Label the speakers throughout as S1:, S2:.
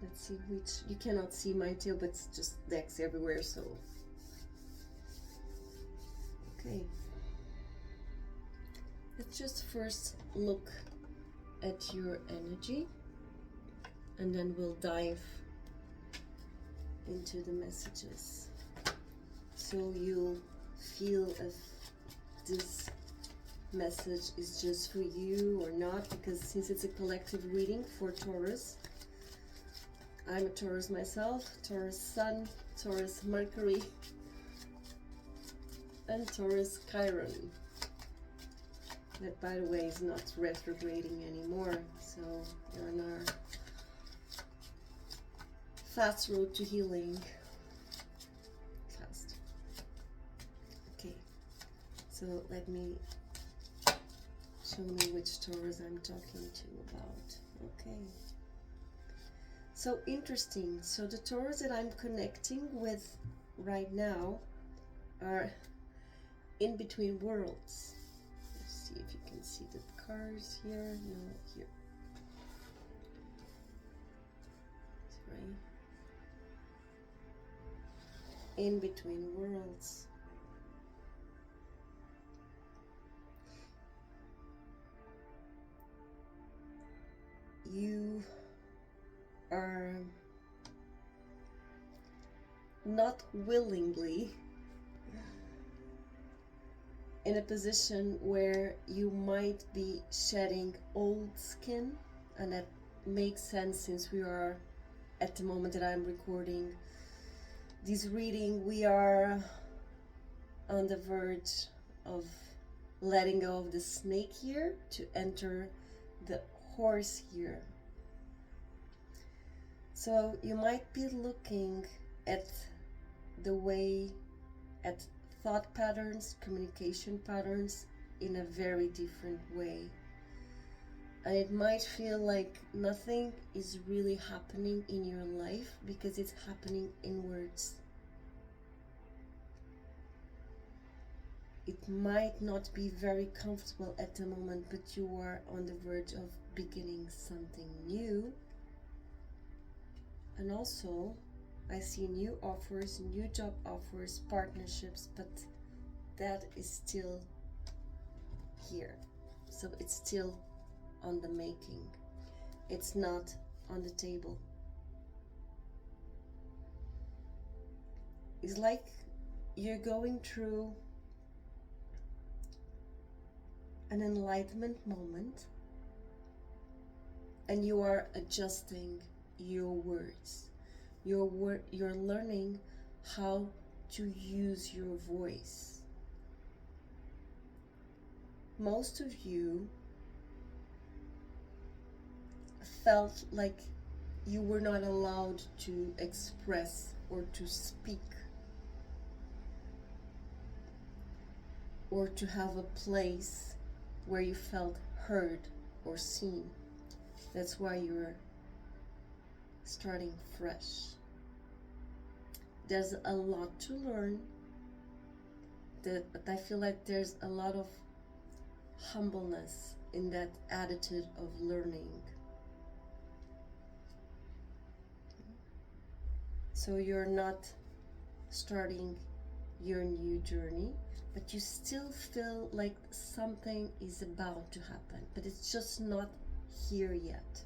S1: Let's see which, you cannot see my tail, but it's just decks everywhere, so. Okay. Let's just first look at your energy, and then we'll dive into the messages. So you'll feel if this message is just for you or not, because since it's a collective reading for Taurus, I'm a Taurus myself, Taurus Sun, Taurus Mercury, and Taurus Chiron. That, by the way, is not retrograding anymore, so we're on our fast road to healing. Fast. Okay, so let me show me which Taurus I'm talking to about. Okay. So interesting. So the Taurus that I'm connecting with right now are in between worlds. Let's see if you can see the cars here. No, here. Sorry. In between worlds. You are not willingly in a position where you might be shedding old skin, and that makes sense since we are at the moment that I'm recording this reading, we are on the verge of letting go of the snake here to enter the horse here. So you might be looking at the way, at thought patterns, communication patterns in a very different way. And it might feel like nothing is really happening in your life because it's happening inwards. It might not be very comfortable at the moment, but you are on the verge of beginning something new. And also, I see new offers, new job offers, partnerships, but that is still here. So it's still on the making. It's not on the table. It's like you're going through an enlightenment moment and you are adjusting your words. You're learning how to use your voice. Most of you felt like you were not allowed to express or to speak or to have a place where you felt heard or seen. That's why you're starting fresh. There's a lot to learn, but I feel like there's a lot of humbleness in that attitude of learning. So you're not starting your new journey, but you still feel like something is about to happen, but it's just not here yet.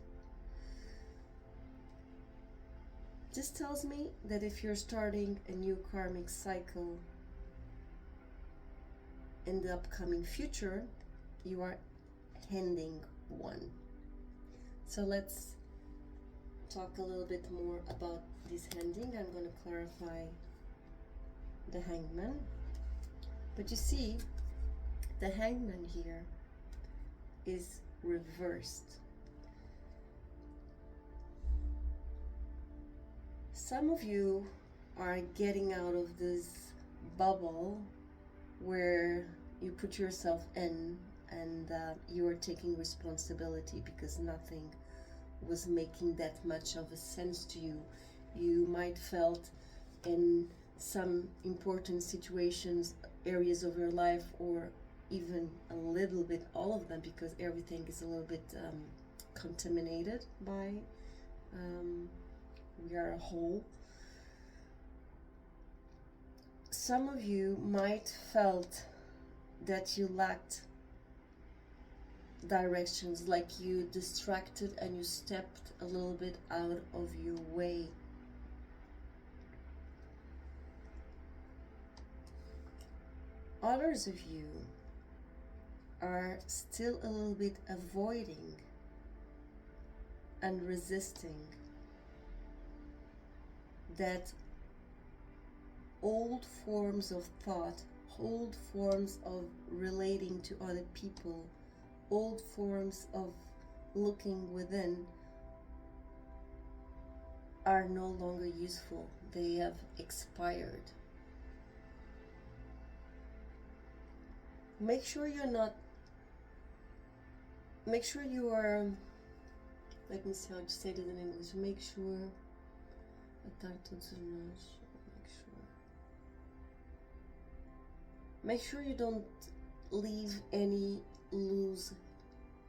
S1: This tells me that if you're starting a new karmic cycle in the upcoming future, you are ending one. So let's talk a little bit more about this ending. I'm going to clarify the hangman. But you see, the hangman here is reversed. Some of you are getting out of this bubble where you put yourself in and you are taking responsibility because nothing was making that much of a sense to you. You might felt in some important situations, areas of your life, or even a little bit all of them, because everything is a little bit contaminated by We are a whole. Some of you might felt that you lacked directions, like you distracted and you stepped a little bit out of your way. Others of you are still a little bit avoiding and resisting that old forms of thought, old forms of relating to other people, old forms of looking within are no longer useful. They have expired. Make sure you are, let me see how to say this in English. Make sure you don't leave any loose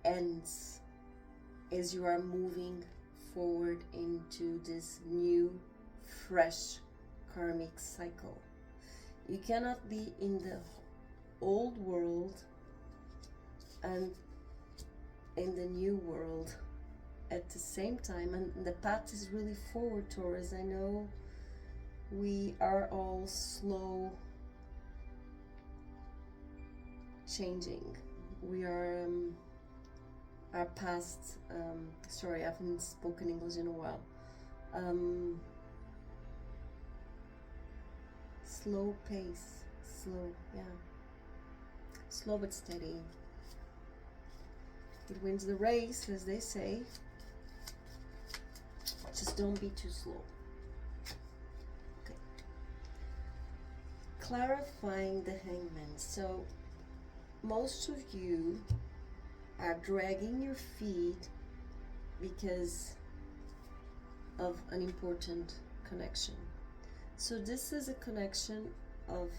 S1: ends as you are moving forward into this new, fresh karmic cycle. You cannot be in the old world and in the new world at the same time, and the path is really forward, Taurus. I know we are all slow changing. We are our past, sorry, I haven't spoken English in a while. Slow pace, slow but steady. It wins the race, as they say. Just don't be too slow. Okay. Clarifying the Hangman. So most of you are dragging your feet because of an important connection. So this is a connection of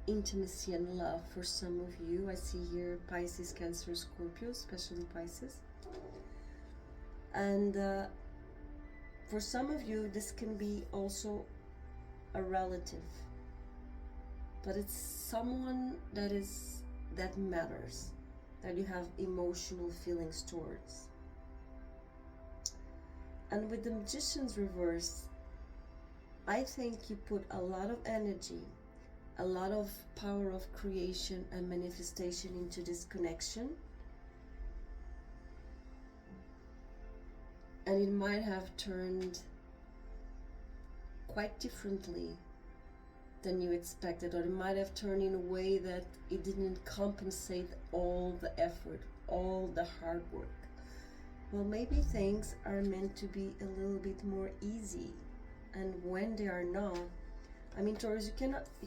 S1: intimacy and love for some of you. I see here Pisces, Cancer, Scorpio, especially Pisces. And for some of you, this can be also a relative, but it's someone that matters, that you have emotional feelings towards. And with the Magician's reverse, I think you put a lot of energy, a lot of power of creation and manifestation into this connection. And it might have turned quite differently than you expected, or it might have turned in a way that it didn't compensate all the effort, all the hard work. Well, maybe things are meant to be a little bit more easy, and when they are not, I mean, Taurus, you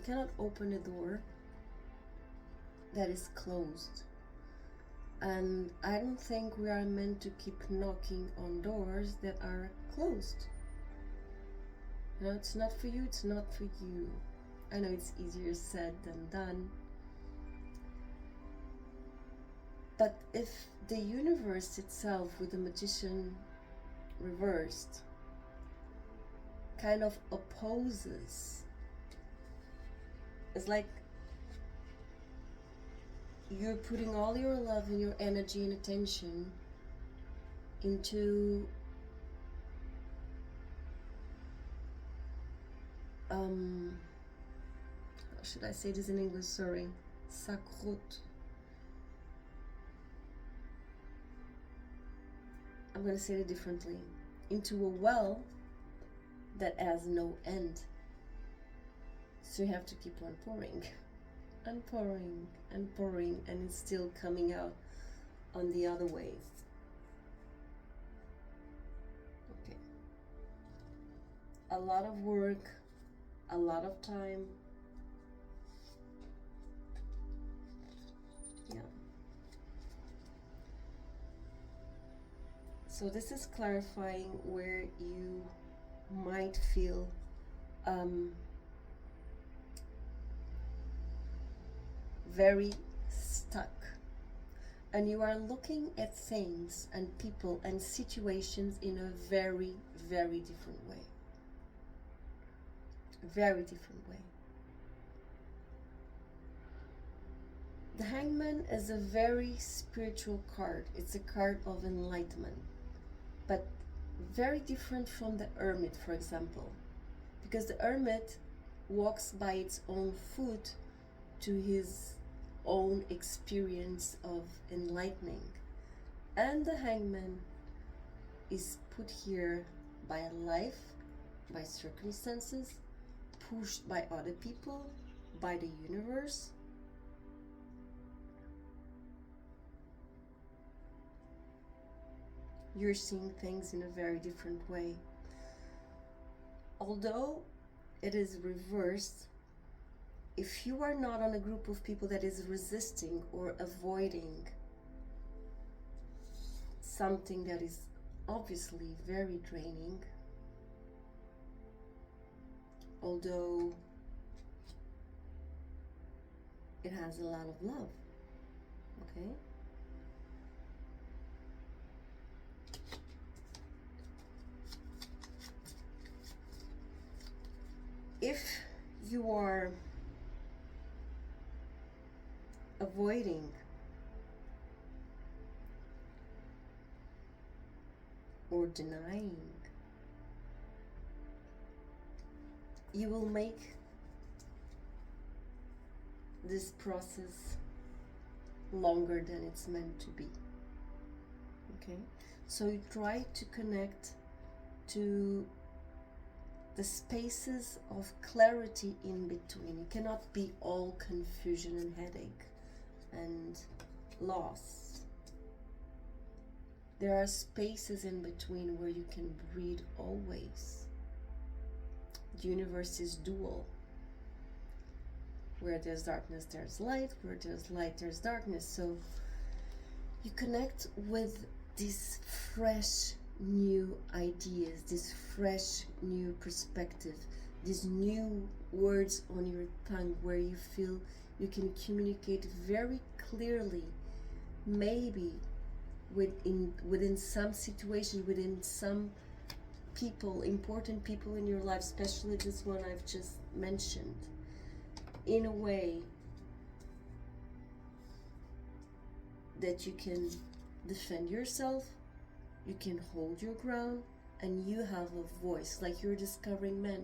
S1: cannot open a door that is closed. And I don't think we are meant to keep knocking on doors that are closed. You know, it's not for you, it's not for you. I know it's easier said than done. But if the universe itself, with the Magician reversed, kind of opposes, it's like you're putting all your love and your energy and attention into how should I say this in English? Sorry. Sakrut. I'm going to say it differently. Into a well that has no end. So you have to keep on pouring and pouring and pouring, and it's still coming out on the other ways. Okay. A lot of work, a lot of time. Yeah. So this is clarifying where you might feel very stuck, and you are looking at things and people and situations in a very, very different way. Very different way. The Hangman is a very spiritual card. It's a card of enlightenment, but very different from the Hermit, for example, because the Hermit walks by its own foot to his own experience of enlightening, and the Hangman is put here by life, by circumstances, pushed by other people, by the universe. You're seeing things in a very different way. Although it is reversed, if you are not on a group of people that is resisting or avoiding something that is obviously very draining, although it has a lot of love, okay? If you are avoiding or denying, you will make this process longer than it's meant to be. Okay? So you try to connect to the spaces of clarity in between. It cannot be all confusion and headache and loss. There are spaces in between where you can breathe always. The universe is dual. Where there's darkness, there's light. Where there's light, there's darkness. So you connect with these fresh new ideas, this fresh new perspective, these new words on your tongue where you feel you can communicate very clearly, maybe within some situation, within some people, important people in your life, especially this one I've just mentioned, in a way that you can defend yourself, you can hold your ground, and you have a voice, like you're discovering, man,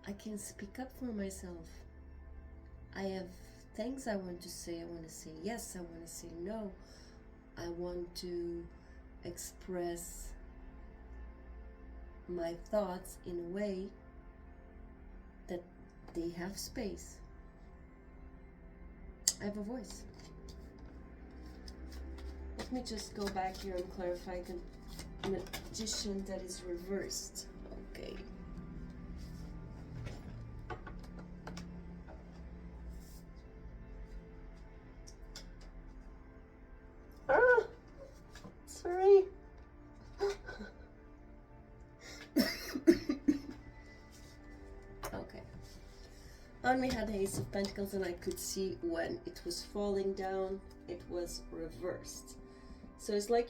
S1: I can speak up for myself. I have things I want to say. I want to say yes, I want to say no. I want to express my thoughts in a way that they have space. I have a voice. Let me just go back here and clarify the magician that is reversed. Okay. Sorry. Okay. On we had the Ace of Pentacles, and I could see when it was falling down, it was reversed. So it's like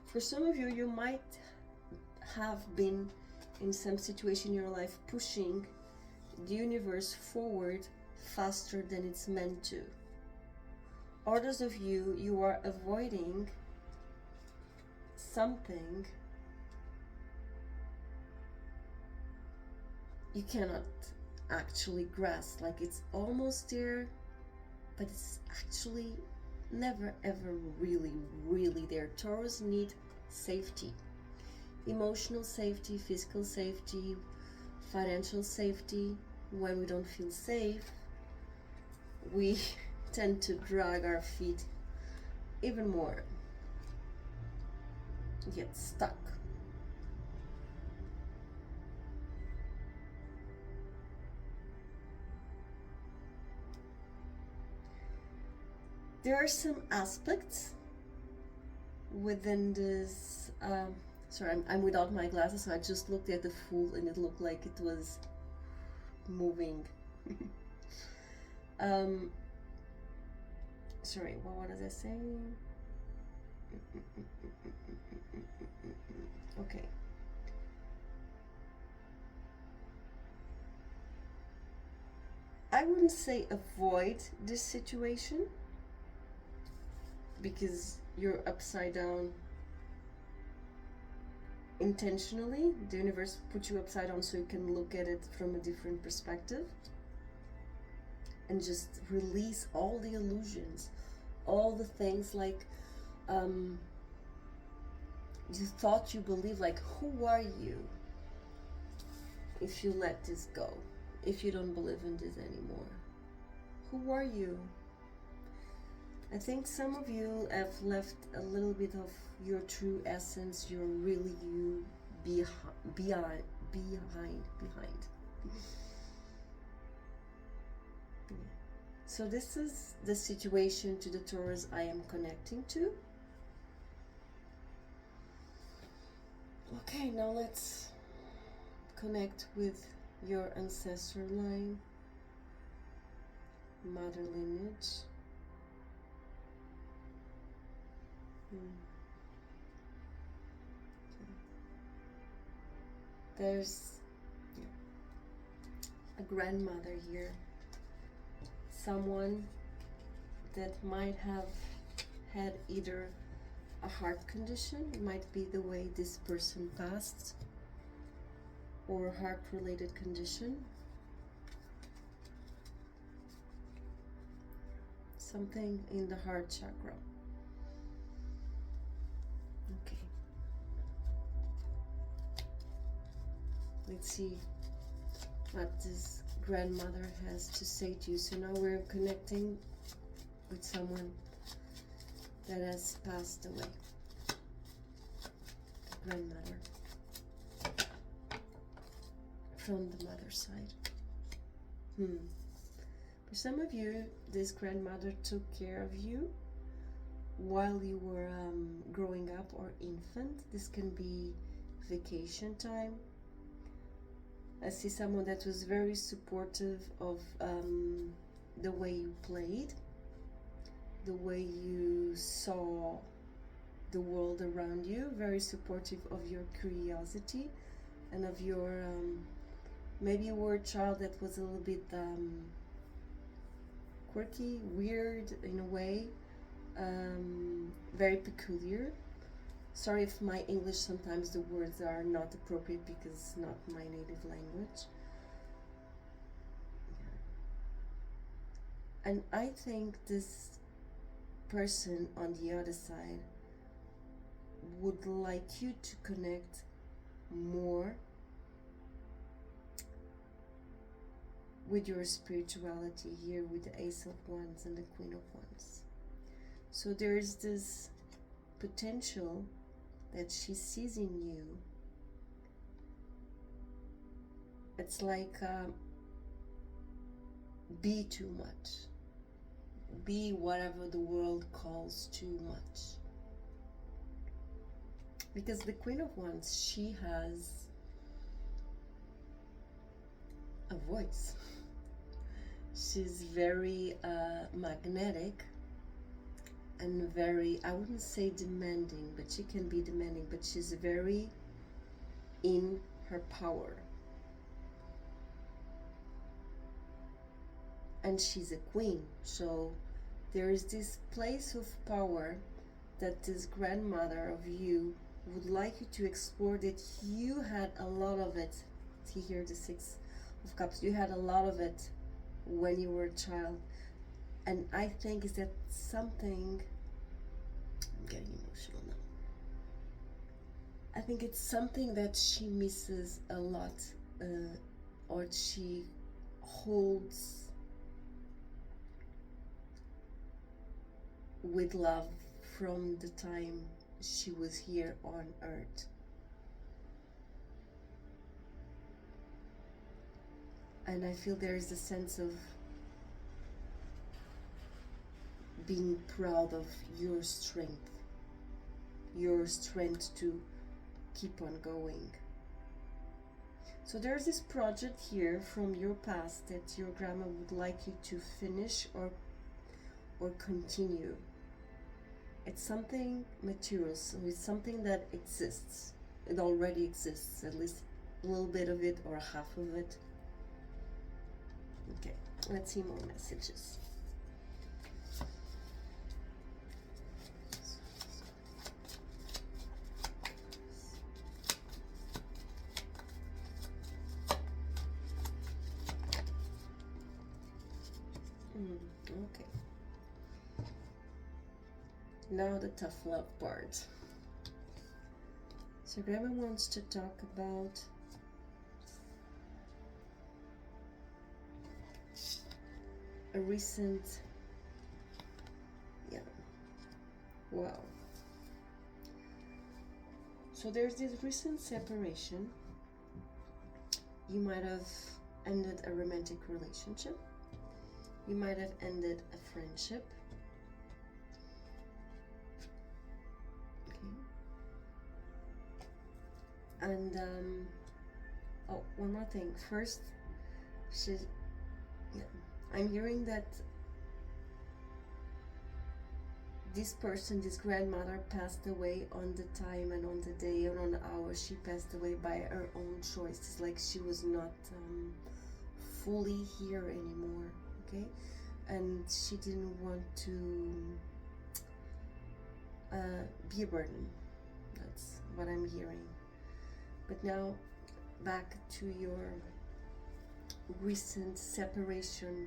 S1: for some of you, you might have been in some situation in your life pushing the universe forward faster than it's meant to. Others of you, you are avoiding something you cannot actually grasp. Like it's almost there, but it's actually never ever really there. Taurus need safety, emotional safety, physical safety, financial safety. When we don't feel safe, we tend to drag our feet even more, get stuck. There are some aspects within this, sorry, I'm without my glasses, so I just looked at the Fool and it looked like it was moving. Sorry, what was I saying? Okay. I wouldn't say avoid this situation because you're upside down intentionally. The universe put you upside down so you can look at it from a different perspective and just release all the illusions, all the things like you thought you believed, like who are you if you let this go, if you don't believe in this anymore? Who are you? I think some of you have left a little bit of your true essence, your really you behind. So this is the situation to the Taurus I am connecting to. Okay, now let's connect with your ancestor line, mother lineage. There's a grandmother here, someone that might have had either a heart condition, it might be the way this person passed, or a heart-related condition, something in the heart chakra. Okay. Let's see what this grandmother has to say to you. So now we're connecting with someone that has passed away. The grandmother from the mother side. For some of you, this grandmother took care of you while you were growing up or infant. This can be vacation time. I see someone that was very supportive of the way you played, the way you saw the world around you, very supportive of your curiosity and of your, maybe you were a child that was a little bit quirky, weird in a way, very peculiar. Sorry if my English, sometimes the words are not appropriate because it's not my native language. And I think this person on the other side would like you to connect more with your spirituality here with the Ace of Wands and the Queen of Wands. So there is this potential that she sees in you. It's like be too much, be whatever the world calls too much, because the Queen of Wands, she has a voice. She's very magnetic and very, I wouldn't say demanding, but she can be demanding, but she's very in her power. And she's a queen, so there is this place of power that this grandmother of you would like you to explore, that you had a lot of it. See here, the Six of Cups, you had a lot of it when you were a child. And I think is that something, I'm getting emotional now. I think it's something that she misses a lot, or she holds with love from the time she was here on earth. And I feel there is a sense of being proud of your strength to keep on going. So there's this project here from your past that your grandma would like you to finish or continue. It's something material, so it's something that exists. It already exists, at least a little bit of it or half of it. Okay, let's see more messages. Okay. Now the tough love part. So Grandma wants to talk about a recent, wow. So there's this recent separation. You might have ended a romantic relationship. You might have ended a friendship. Okay. And oh, one more thing. First, I'm hearing that this person, this grandmother, passed away on the time and on the day and on the hour. She passed away by her own choice. It's like she was not fully here anymore, okay? And she didn't want to be a burden. That's what I'm hearing. But now, back to your recent separation.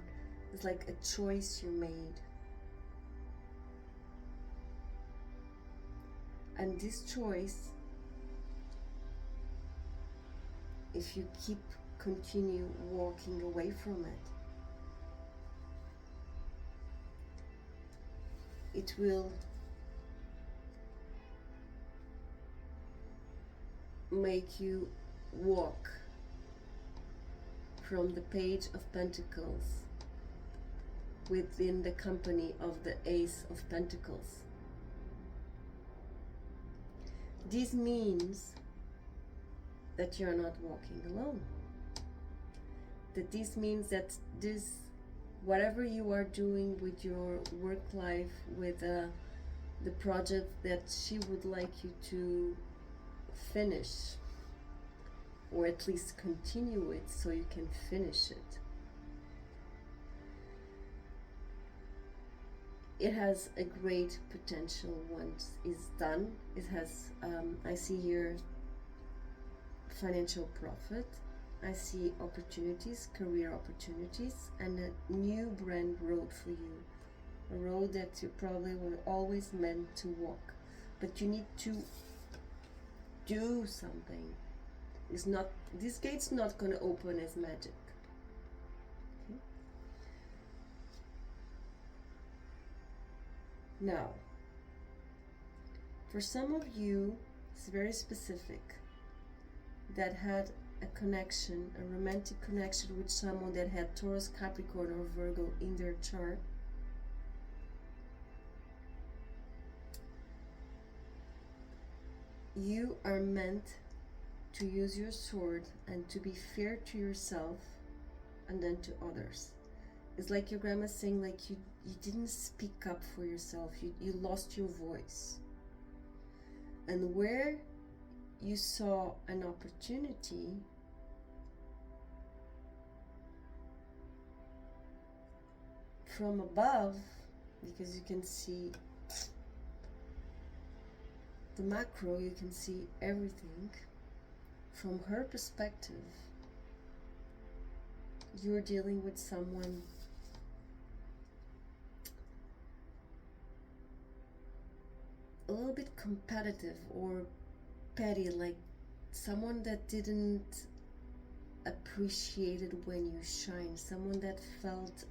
S1: It's like a choice you made. And this choice, if you continue walking away from it, it will make you walk from the Page of Pentacles within the company of the Ace of Pentacles. This means that you're not walking alone. That this means that whatever you are doing with your work life, with the project that she would like you to finish, or at least continue it so you can finish it. It has a great potential once it's done. It has, I see here, financial profit. I see opportunities, career opportunities, and a new brand road for you. A road that you probably were always meant to walk. But you need to do something. This gate's not going to open as magic. Okay? Now, for some of you, it's very specific, that had a connection, a romantic connection with someone that had Taurus, Capricorn, or Virgo in their chart. You are meant to use your sword and to be fair to yourself and then to others. It's like your grandma saying, like, you didn't speak up for yourself. You lost your voice. And where you saw an opportunity, from above, because you can see the macro, you can see everything. From her perspective, you're dealing with someone a little bit competitive or petty, like someone that didn't appreciate it when you shine, someone that felt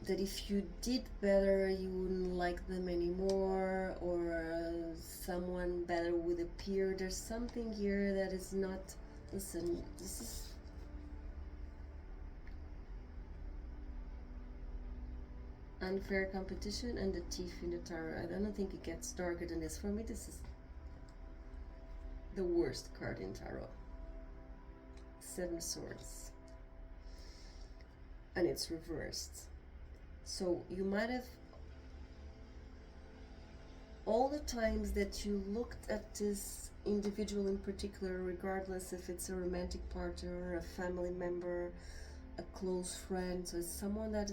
S1: that if you did better you wouldn't like them anymore, or someone better would appear. There's something here that is not, listen, this is unfair competition and the Thief in the Tower. I don't think it gets darker than this. For me, this is the worst card in Tarot. 7 Swords. And it's reversed. So you might have all the times that you looked at this individual in particular, regardless if it's a romantic partner, a family member, a close friend, so it's someone that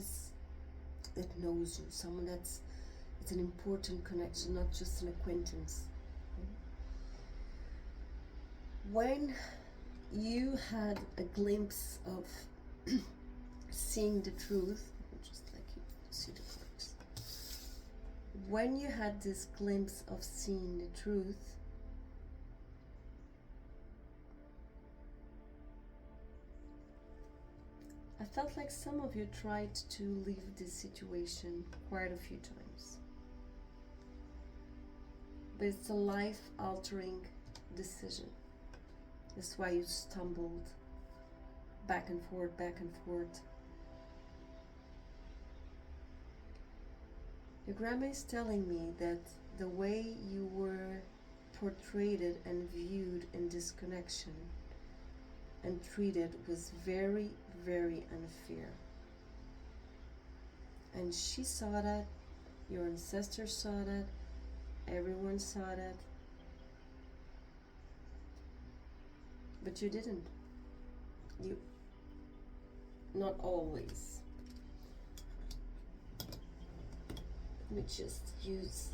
S1: knows you, someone it's an important connection, not just an acquaintance. When you had a glimpse of seeing the truth, just like you see the cards. When you had this glimpse of seeing the truth, I felt like some of you tried to leave this situation quite a few times. But it's a life-altering decision. That's why you stumbled back and forth, back and forth. Your grandma is telling me that the way you were portrayed and viewed in this connection and treated was very, very unfair. And she saw that, your ancestors saw that, everyone saw that. But you didn't. You, not always. Let me just use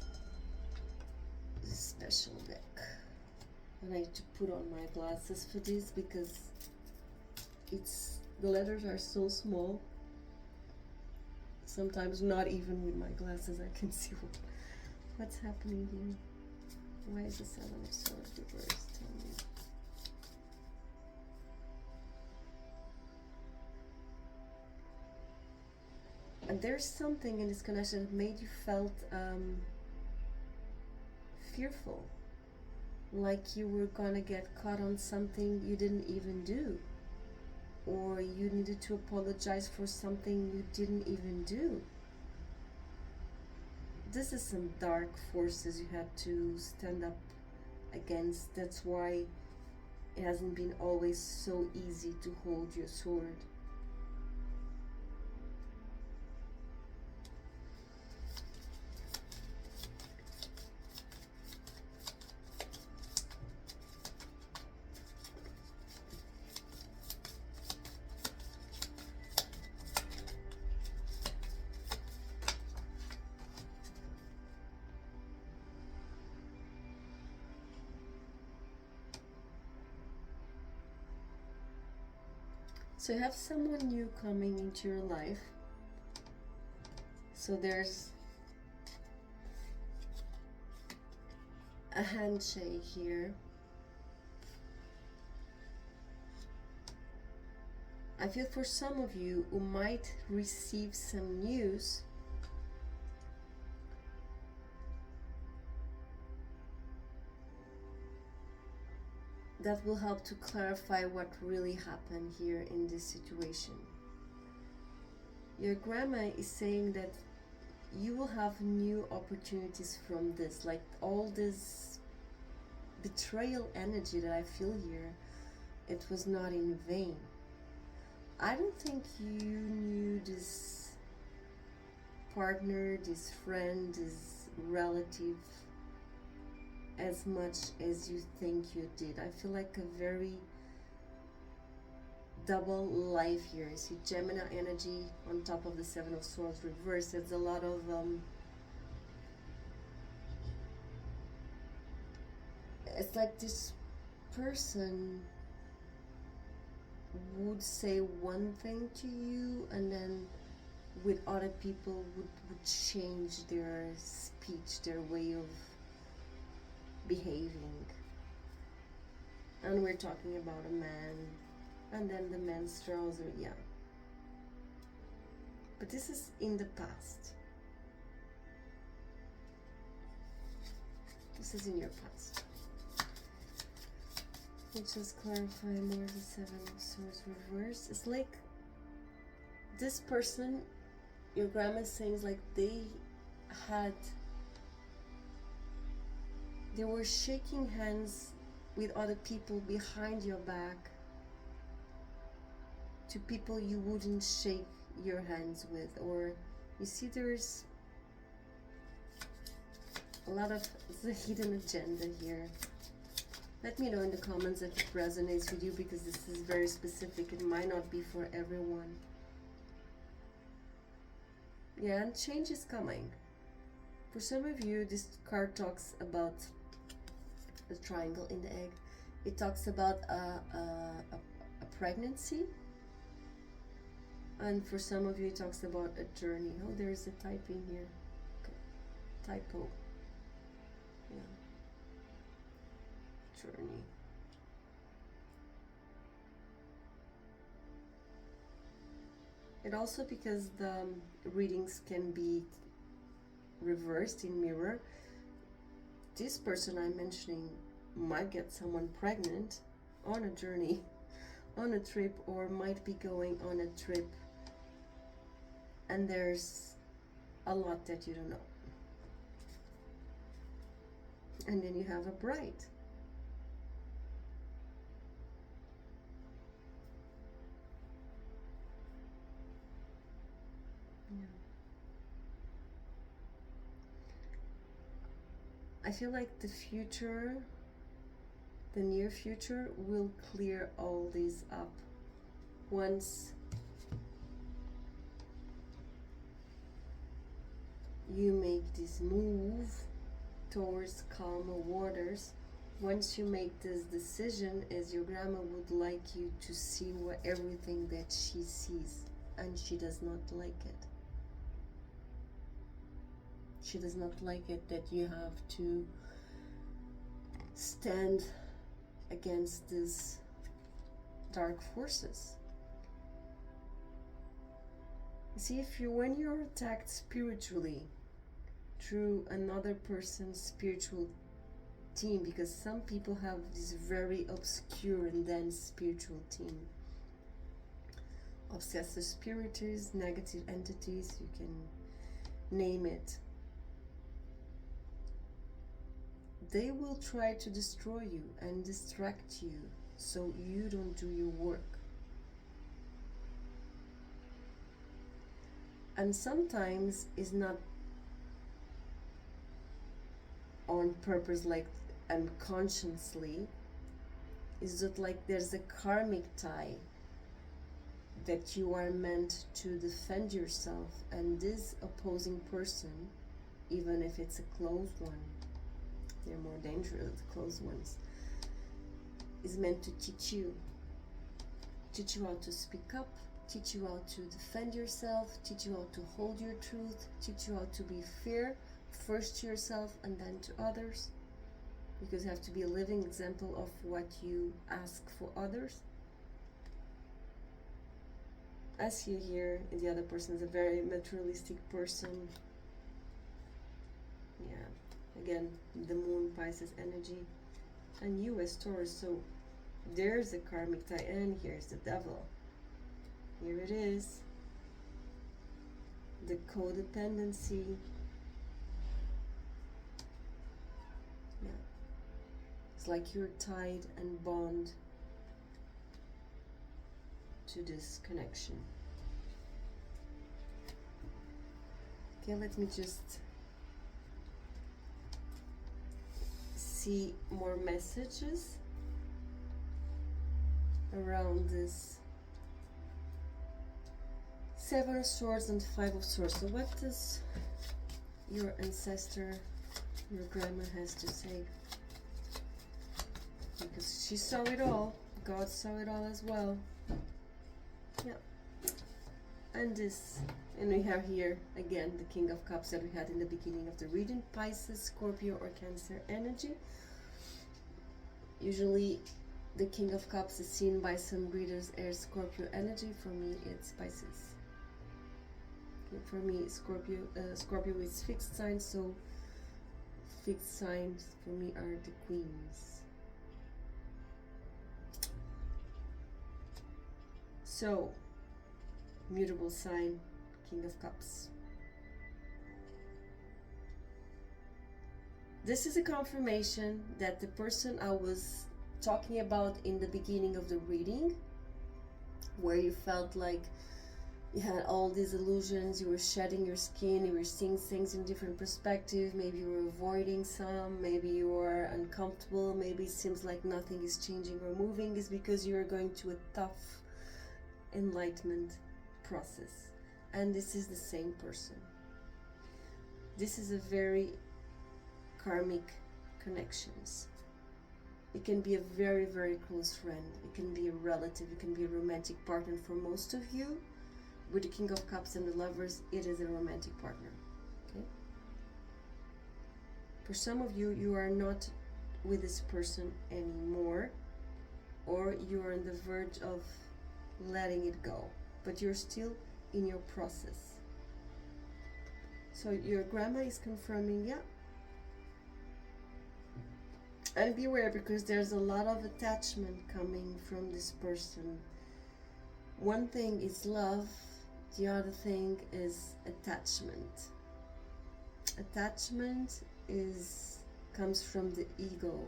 S1: this special deck. And I need to put on my glasses for this because the letters are so small. Sometimes not even with my glasses I can see what's happening here. Why is the Seven of Swords reversed? Tell me. And there's something in this connection that made you felt fearful, like you were gonna get caught on something you didn't even do, or you needed to apologize for something you didn't even do. This is some dark forces you had to stand up against. That's why it hasn't been always so easy to hold your sword. So you have someone new coming into your life. So there's a handshake here. I feel for some of you who might receive some news that will help to clarify what really happened here in this situation. Your grandma is saying that you will have new opportunities from this, like all this betrayal energy that I feel here, it was not in vain. I don't think you knew this partner, this friend, this relative as much as you think you did. I feel like a very double life here. See Gemini energy on top of the Seven of Swords reversed. There's a lot of it's like this person would say one thing to you and then with other people would change their speech, their way of behaving. And we're talking about a man, and then the menstruals are, yeah. But this is in the past. This is in your past. Let's just clarify more the Seven of Swords reverse. It's like this person, your grandma is saying, is like they were shaking hands with other people behind your back to people you wouldn't shake your hands with. Or you see there's a lot of the hidden agenda here. Let me know in the comments if it resonates with you, because this is very specific. It might not be for everyone. Yeah, and change is coming. For some of you, this card talks about the triangle in the egg. It talks about a pregnancy. And for some of you, it talks about a journey. Oh, there's a typing here. Okay. Typo. Yeah. Journey. It also, because the readings can be reversed in mirror, this person I'm mentioning might get someone pregnant on a journey, on a trip, or might be going on a trip, and there's a lot that you don't know. And then you have a bride. I feel like the future, the near future, will clear all these up once you make this move towards calmer waters. Once you make this decision, as your grandma would like you to see everything that she sees, and she does not like it. She does not like it that you have to stand against these dark forces. You see, when you're attacked spiritually through another person's spiritual team, because some people have this very obscure and dense spiritual team, obsessive spirits, negative entities, you can name it. They will try to destroy you and distract you so you don't do your work. And sometimes it's not on purpose, like unconsciously. It's just like there's a karmic tie that you are meant to defend yourself, and this opposing person, even if it's a close one, they're more dangerous, the close ones, is meant to teach you how to speak up, teach you how to defend yourself, teach you how to hold your truth, teach you how to be fair, first to yourself and then to others, because you have to be a living example of what you ask for others. I see here, the other person is a very materialistic person. Yeah, again, the moon, Pisces energy, and you as Taurus, so there's a karmic tie, and here's the devil. Here it is, the codependency. Yeah, it's like you're tied and bound to this connection. Okay, let me just see more messages around this Seven of Swords and Five of Swords. So what does your ancestor, your grandma, has to say? Because she saw it all. God saw it all as well. Yeah. And this, and we have here again the King of Cups that we had in the beginning of the reading. Pisces, Scorpio or Cancer energy. Usually the King of Cups is seen by some readers as Scorpio energy. For me it's Pisces. For me, Scorpio is fixed signs, so fixed signs for me are the queens. So, mutable sign, King of Cups. This is a confirmation that the person I was talking about in the beginning of the reading, where you felt like You had all these illusions, you were shedding your skin, you were seeing things in different perspectives, maybe you were avoiding some, maybe you were uncomfortable, maybe it seems like nothing is changing or moving. Is because you're going to a tough enlightenment process. And this is the same person. This is a very karmic connections. It can be a very, very close friend. It can be a relative. It can be a romantic partner. For most of you, with the King of Cups and the Lovers, it is a romantic partner. Okay. For some of you, you are not with this person anymore, or you are on the verge of letting it go, but you're still in your process. So your grandma is confirming, yeah. And beware, because there's a lot of attachment coming from this person. One thing is love, the other thing is attachment. Attachment comes from the ego.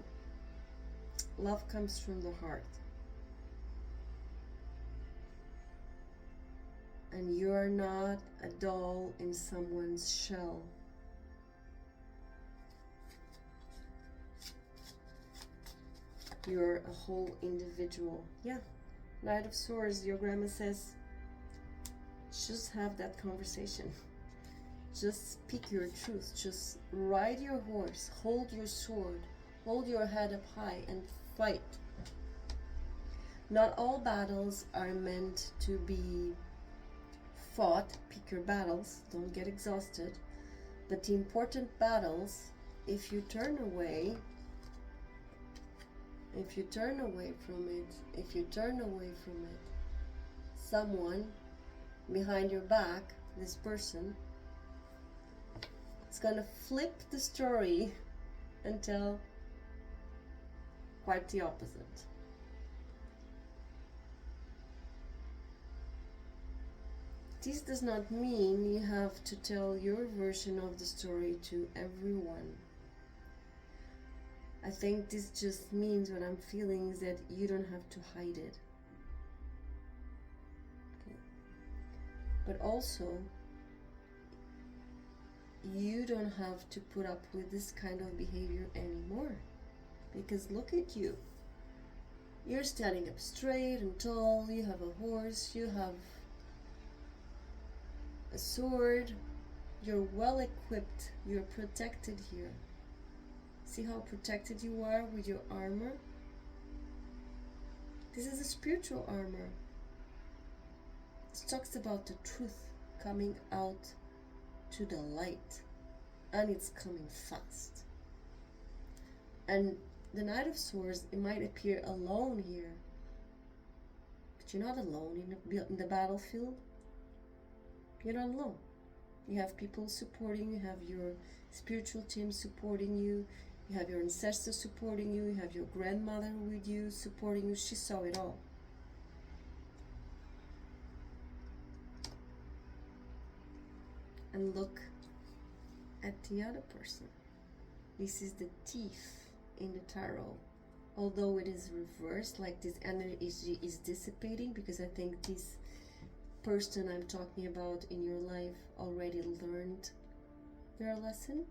S1: Love comes from the heart. And you are not a doll in someone's shell. You're a whole individual. Yeah. Knight of Swords, your grandma says, just have that conversation. Just speak your truth. Just ride your horse, hold your sword, hold your head up high and fight. Not all battles are meant to be fought. Pick your battles, don't get exhausted. But the important battles, if you turn away from it, someone behind your back, this person, it's gonna flip the story and tell quite the opposite. This does not mean you have to tell your version of the story to everyone. I think this just means what I'm feeling is that you don't have to hide it. Okay. But also, you don't have to put up with this kind of behavior anymore. Because look at you. You're standing up straight and tall, you have a horse, you have a sword, you're well equipped, you're protected here. See how protected you are with your armor? This is a spiritual armor. It talks about the truth coming out to the light, and it's coming fast. And the Knight of Swords, it might appear alone here, but you're not alone in the battlefield. You're not alone. You have people supporting you, you have your spiritual team supporting you, you have your ancestors supporting you, you have your grandmother with you supporting you. She saw it all. And look at the other person. This is the thief in the tarot. Although it is reversed, like this energy is dissipating, because I think this person I'm talking about in your life already learned their lesson.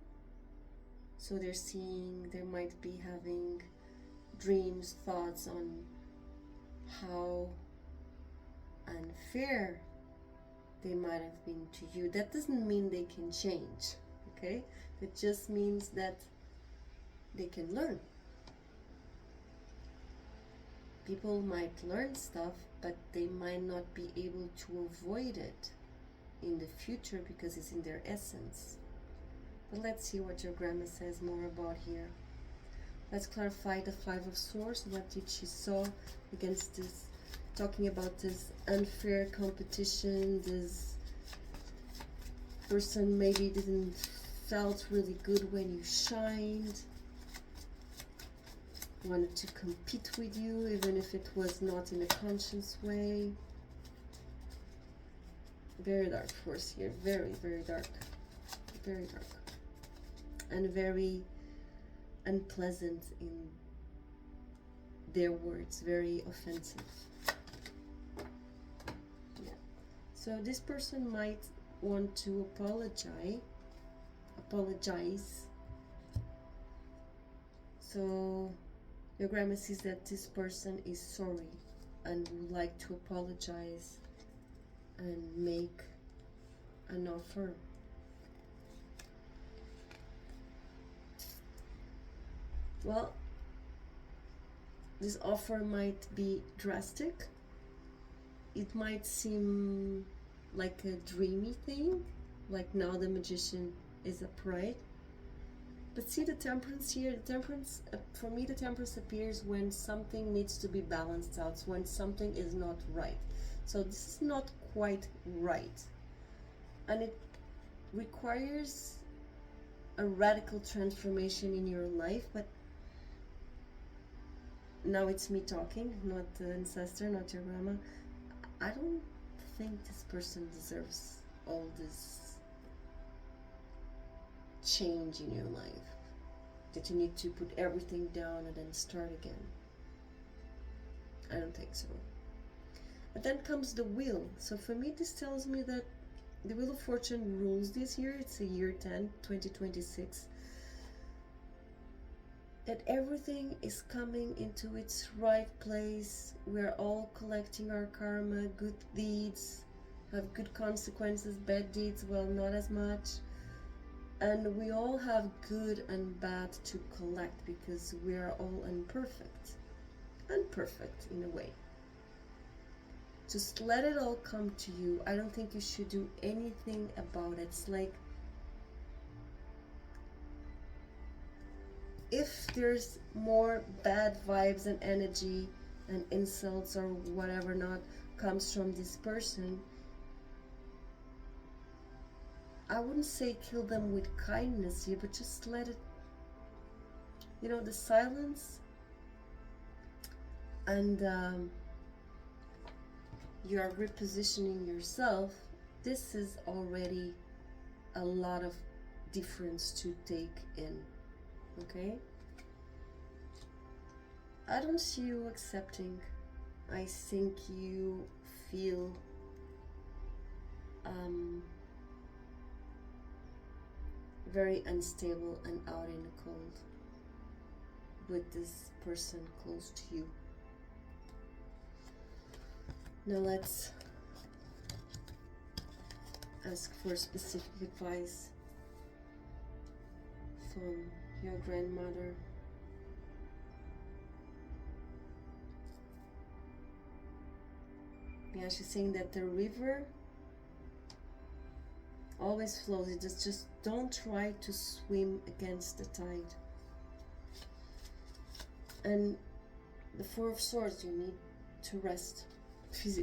S1: So they might be having dreams, thoughts on how unfair they might have been to you. That doesn't mean they can change, okay? It just means that they can learn. People might learn stuff, but they might not be able to avoid it in the future because it's in their essence. But let's see what your grandma says more about here. Let's clarify the Five of Swords. What did she saw against this, talking about this unfair competition, this person maybe didn't felt really good when you shined, wanted to compete with you even if it was not in a conscious way. Very dark force here, very, very dark, very dark, and very unpleasant in their words, very offensive. Yeah. So this person might want to apologize. So your grandma sees that this person is sorry and would like to apologize and make an offer. Well, this offer might be drastic. It might seem like a dreamy thing, like now the magician is upright. But see the temperance here, the temperance, for me the temperance appears when something needs to be balanced out, when something is not right. So this is not quite right. And it requires a radical transformation in your life, but now it's me talking, not the ancestor, not your grandma. I don't think this person deserves all this change in your life, that you need to put everything down and then start again. I don't think so. But then comes the wheel. So for me, this tells me that the Wheel of Fortune rules this year. It's a year 10, 2026. That everything is coming into its right place. We're all collecting our karma. Good deeds have good consequences, bad deeds, well, not as much. And we all have good and bad to collect because we are all imperfect in a way. Just let it all come to you. I don't think you should do anything about it. It's like, if there's more bad vibes and energy and insults or whatever not comes from this person, I wouldn't say kill them with kindness here, but just let it, the silence, and you are repositioning yourself. This is already a lot of difference to take in. Okay? I don't see you accepting. I think you feel very unstable and out in the cold with this person close to you. Now let's ask for specific advice from your grandmother. Yeah, she's saying that the river always flows. It just don't try to swim against the tide. And the Four of Swords, you need to rest.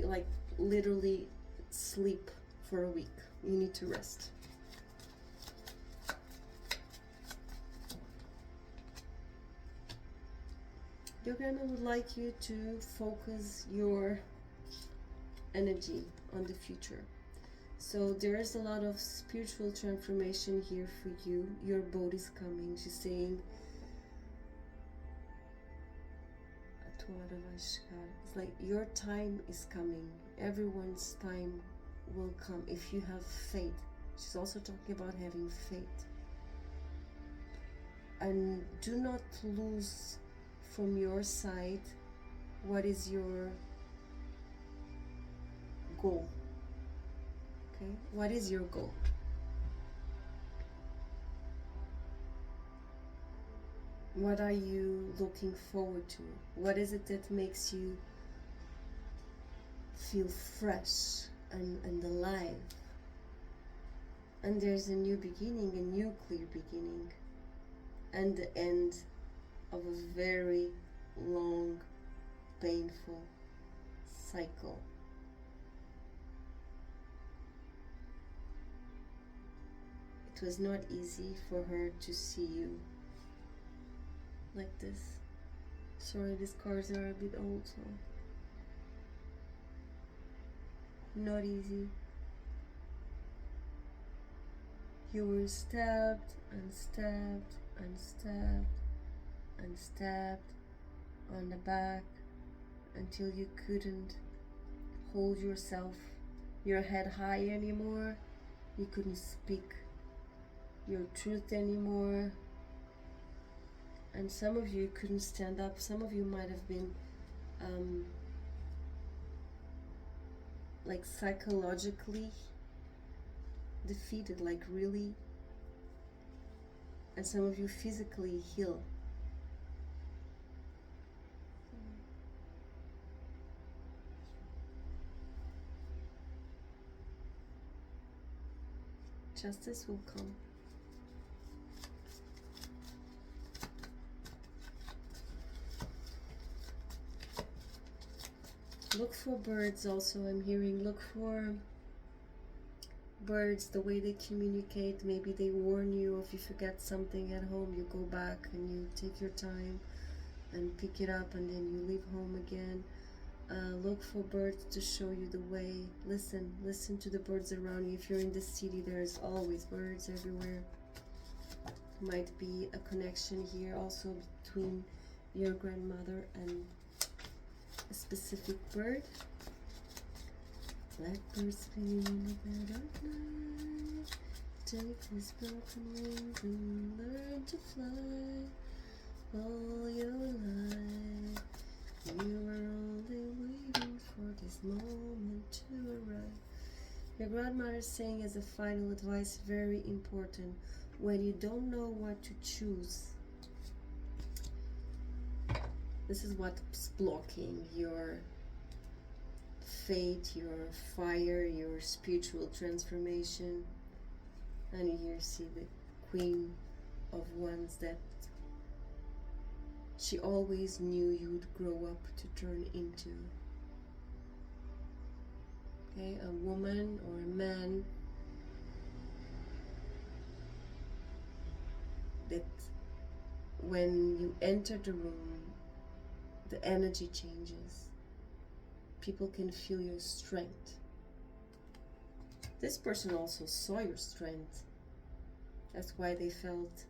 S1: Like literally sleep for a week. You need to rest. Your grandma would like you to focus your energy on the future. So there is a lot of spiritual transformation here for you. Your boat is coming. She's saying, it's like your time is coming. Everyone's time will come if you have faith. She's also talking about having faith. And do not lose from your side what is your goal. Okay? What is your goal? What are you looking forward to? What is it that makes you feel fresh and alive? And there's a new beginning, a new clear beginning, and the end of a very long, painful cycle. It was not easy for her to see you like this. Sorry, these cards are a bit old, so not easy. You were stabbed and stabbed and stabbed and stabbed on the back until you couldn't hold yourself your head high anymore. You couldn't speak your truth anymore. And some of you couldn't stand up. Some of you might have been like psychologically defeated, like really. And some of you physically heal. Justice will come. Look for birds also, I'm hearing. Look for birds, the way they communicate. Maybe they warn you if you forget something at home, you go back and you take your time and pick it up, and then you leave home again. Look for birds to show you the way. Listen to the birds around you. If you're in the city, there's always birds everywhere. Might be a connection here also between your grandmother and a specific bird. Blackbirds flee in the dead of night. Take these broken wings and learn to fly all your life. You were only waiting for this moment to arrive. Your grandmother is saying as a final advice, very important, when you don't know what to choose, this is what's blocking your faith, your fire, your spiritual transformation. And here see the Queen of Wands, that she always knew you would grow up to turn into. Okay, a woman or a man that when you enter the room, the energy changes. People can feel your strength. This person also saw your strength. That's why they felt,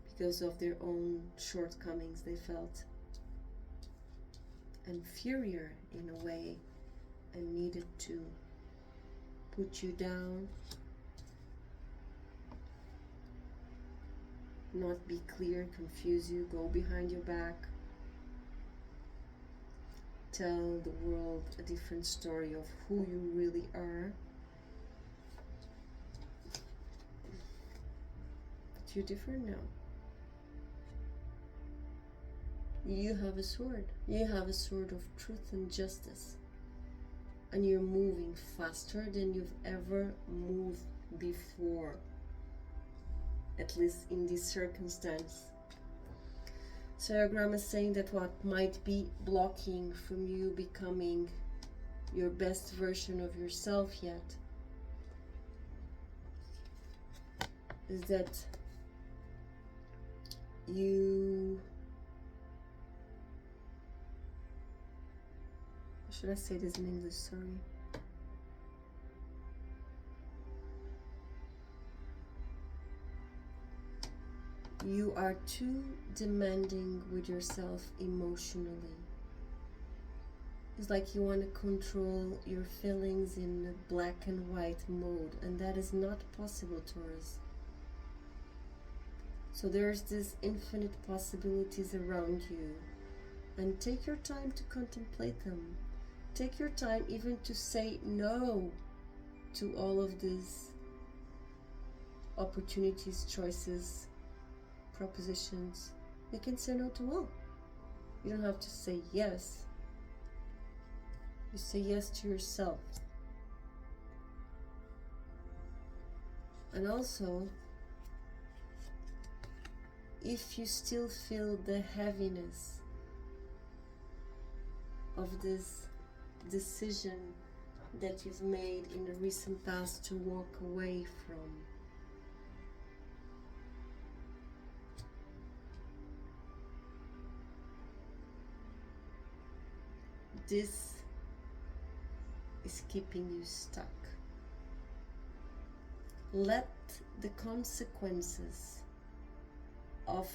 S1: because of their own shortcomings, they felt inferior in a way and needed to put you down, not be clear, confuse you, go behind your back, tell the world a different story of who you really are. But you're different now. You have a sword. You have a sword of truth and justice. And you're moving faster than you've ever moved before. At least in this circumstance. So your grandma is saying that what might be blocking from you becoming your best version of yourself yet is that you, should I say this in English? Sorry. You are too demanding with yourself emotionally. It's like you want to control your feelings in a black and white mode, and that is not possible, Taurus. So there's this infinite possibilities around you, and take your time to contemplate them. Take your time even to say no to all of these opportunities, choices, propositions. You can say no to all. You don't have to say yes. You say yes to yourself. And also, if you still feel the heaviness of this decision that you've made in the recent past to walk away from, this is keeping you stuck. Let the consequences of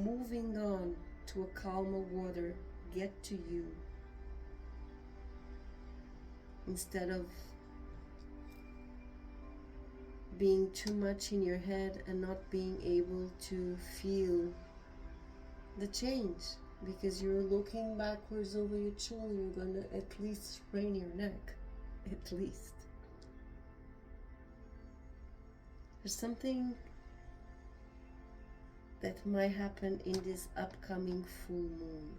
S1: moving on to a calmer water get to you, instead of being too much in your head and not being able to feel the change, because you're looking backwards over your shoulder. You're gonna at least sprain your neck, at least. There's something that might happen in this upcoming full moon.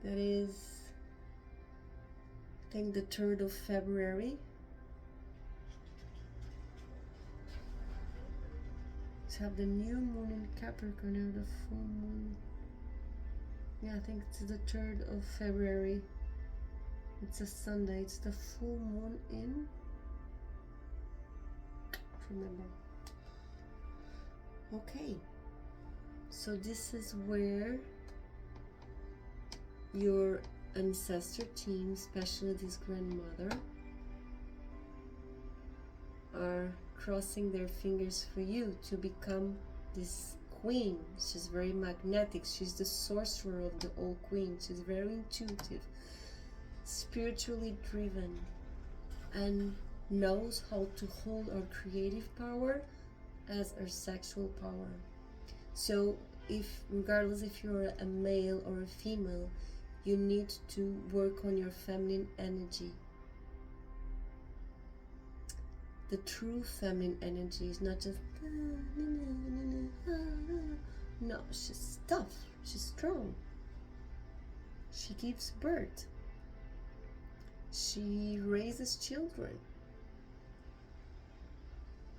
S1: That is, I think, the 3rd of February. Have the new moon in Capricorn or the full moon. Yeah, I think it's the 3rd of February. It's a Sunday. It's the full moon in, I don't remember. Okay, so this is where your ancestor team, especially this grandmother, are crossing their fingers for you to become this queen. She's very magnetic. She's the sorcerer of the old queen. She's very intuitive, spiritually driven, and knows how to hold our creative power as our sexual power. So regardless if you're a male or a female, you need to work on your feminine energy. The true feminine energy is not just no, she's tough, she's strong, she gives birth, she raises children.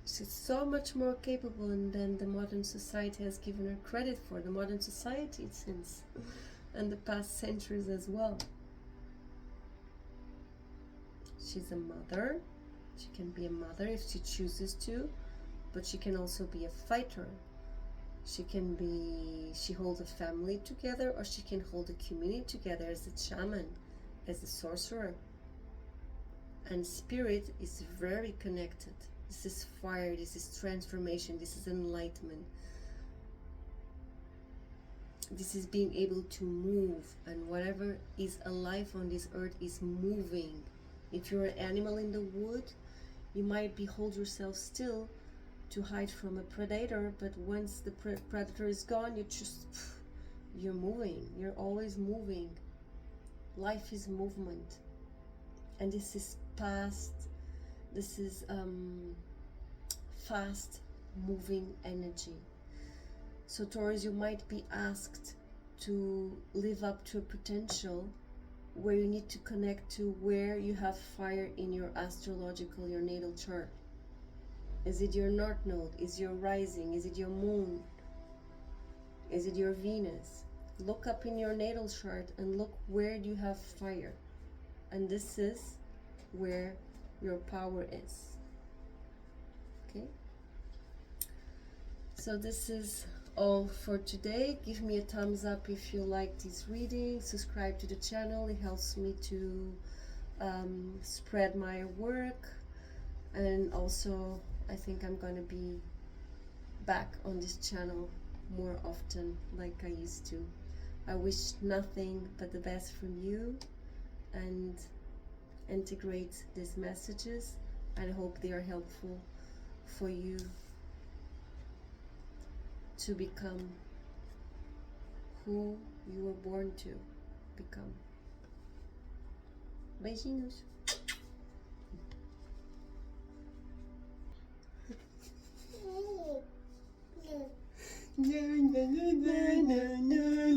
S1: She's so much more capable than the modern society has given her credit for. The modern society since and the past centuries as well. She's a mother. She can be a mother if she chooses to, but she can also be a fighter. She holds a family together, or she can hold a community together as a shaman, as a sorcerer. And spirit is very connected. This is fire, this is transformation, this is enlightenment. This is being able to move, and whatever is alive on this earth is moving. If you're an animal in the wood, you might hold yourself still to hide from a predator, but once the predator is gone, you're moving. You're always moving. Life is movement, and this is past. This is fast moving energy. So Taurus, you might be asked to live up to a potential where you need to connect to where you have fire in your astrological, your natal chart. Is it your north node? Is it your rising? Is it your moon? Is it your Venus? Look up in your natal chart and look where you have fire. And this is where your power is. Okay? So this is all for today. Give me a thumbs up if you like this reading. Subscribe to the channel. It helps me to spread my work. And also, I think I'm gonna be back on this channel more often like I used to. I wish nothing but the best from you, and integrate these messages, and I hope they are helpful for you to become who you were born to become. Beijinhos.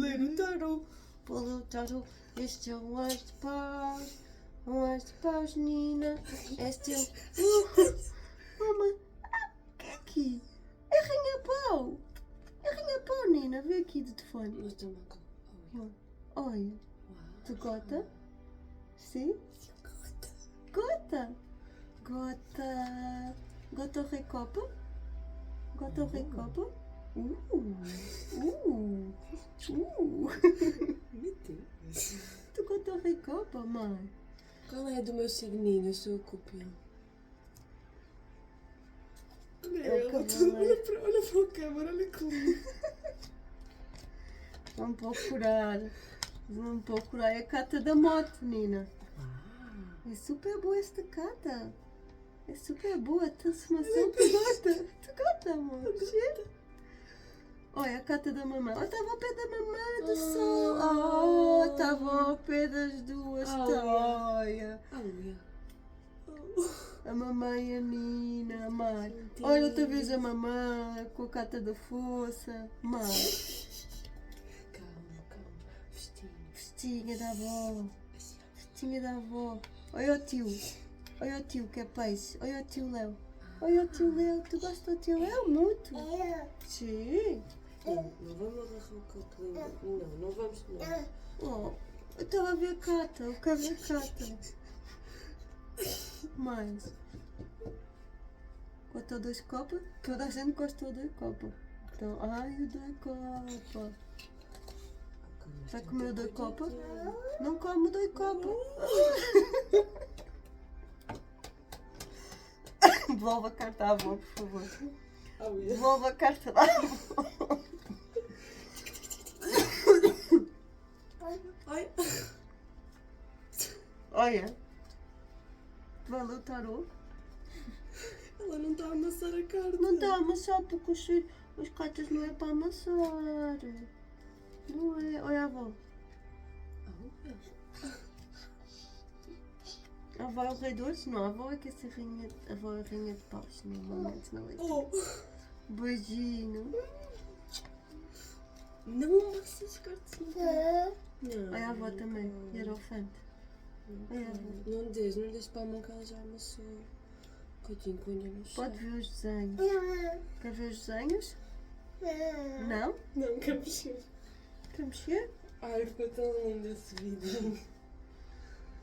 S1: Little turtle, poor little turtle, is still watch the paws, Nina, é still. Mama, que é aqui? É arranha-pau! É arranha-pau, Nina, vê aqui do telefone. Olha, tu gota? Sim? Gota! Gota! Gota recopa? Gota recopa? Tu gota recopa, mãe?
S2: Qual é do meu signinho? Eu sou o Cúpio. Olha para a câmera, olha que lindo.
S1: Vamos procurar a carta da moto, Nina. É super boa esta carta. É super boa, transformação. Tu gosta? Tu gosta, amor? Olha a cata da mamãe. Oh, estava ao pé da mamãe do sol. Oh, estava ao pé das duas. Olha. A mamãe e a Nina, mãe. Olha outra vez a mamãe com a cata da força. Mãe.
S2: Calma.
S1: Festinha da avó. Festinha da avó. Olha o tio. Olha o tio que é peixe. Olha o tio Léo. Olha o tio Léo. Tu gostas do tio Léo? Muito. Sim.
S2: Não vamos agarrar o capelinho. Não vamos. Não.
S1: Oh, eu estava a ver a cata. Eu quero ver a cata. Mais. Gostou dos copos? Toda a gente gostou do copo. Então, ai, o do copo. Vai comer o do copo? Não come o do copo. Devolva a carta à avó, por favor. Devolva a carta à avó. Olha. Valeu o tarô.
S2: Ela não está a amassar a carta.
S1: Não está a amassar porque os cartas não é para amassar. Não é. Olha a avó. A avó é o rei de ouros? Não, a avó é que é a rainha. A avó é a rainha de paus, normalmente na leitura. Beijinho.
S2: Não amassa as cartas. Não.
S1: Olha a avó também, hierofante.
S2: Não deixes para a mão que ela já amassou. Coitinho, coelho no chão.
S1: Pode ver os desenhos. Quer ver os desenhos? Não?
S2: Não, quer mexer.
S1: Quer mexer?
S2: Ai, ficou tão lindo esse vídeo.